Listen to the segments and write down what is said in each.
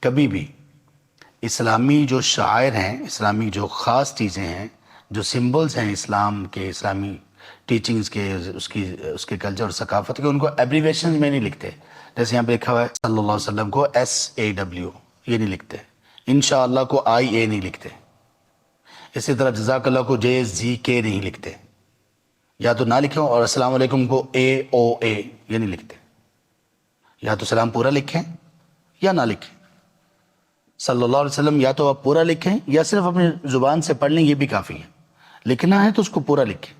کبھی بھی اسلامی جو شعائر ہیں، اسلامی جو خاص چیزیں ہیں، جو سمبلز ہیں اسلام کے، اسلامی ٹیچنگز کے، اس کے کلچر اور ثقافت کے، ان کو ایبریویشن میں نہیں لکھتے. جیسے یہاں پہ لکھا ہوا ہے صلی اللہ علیہ وسلم کو SAW، یہ نہیں لکھتے. انشاءاللہ کو IA نہیں لکھتے. اسی طرح جزاک اللہ کو JZK نہیں لکھتے. یا تو نہ لکھیں، اور السلام علیکم کو AOA یہ نہیں لکھتے. یا تو سلام پورا لکھیں یا نہ لکھیں. صلی اللہ علیہ وسلم یا تو آپ پورا لکھیں یا صرف اپنی زبان سے پڑھ لیں، یہ بھی کافی ہے. لکھنا ہے تو اس کو پورا لکھیں.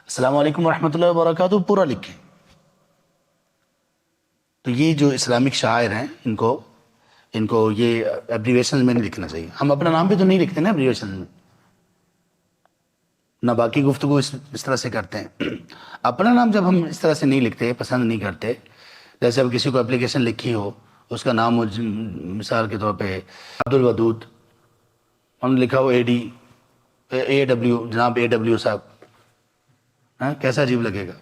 السلام علیکم ورحمۃ اللہ وبرکاتہ پورا لکھیں. تو یہ جو اسلامک شاعر ہیں، ان کو یہ ایبریویشن میں نہیں لکھنا چاہیے. ہم اپنا نام بھی تو نہیں لکھتے نا ایبریویشن میں، نہ باقی گفتگو اس طرح سے کرتے ہیں. اپنا نام جب ہم اس طرح سے نہیں لکھتے، پسند نہیں کرتے، جیسے اب کسی کو اپلیکیشن لکھی ہو، اس کا نام ہو مثال کے طور پہ عبد الودود، ہم نے لکھا ہو AW، جناب AW صاحب، کیسا عجیب لگے گا.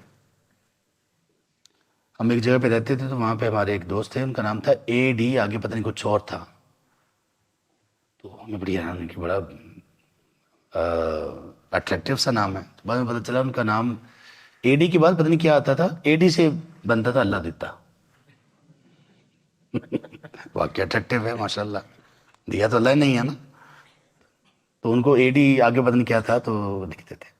ہم ایک جگہ پہ رہتے تھے تو وہاں پہ ہمارے ایک دوست تھے، ان کا نام تھا AD، آگے پتہ نہیں کچھ اور تھا. تو ہمیں بڑی حیرانی کی، بڑا اٹریکٹیو سا نام ہے. تو بعد میں پتہ چلا ان کا نام AD کے بعد پتہ نہیں کیا آتا تھا، AD سے بنتا تھا اللہ دیتا. واقعی اٹریکٹیو ہے ماشاء اللہ، دیا تو اللہ نہیں ہے نا. تو ان کو AD آگے پتہ نہیں کیا تھا تو لکھتے تھے.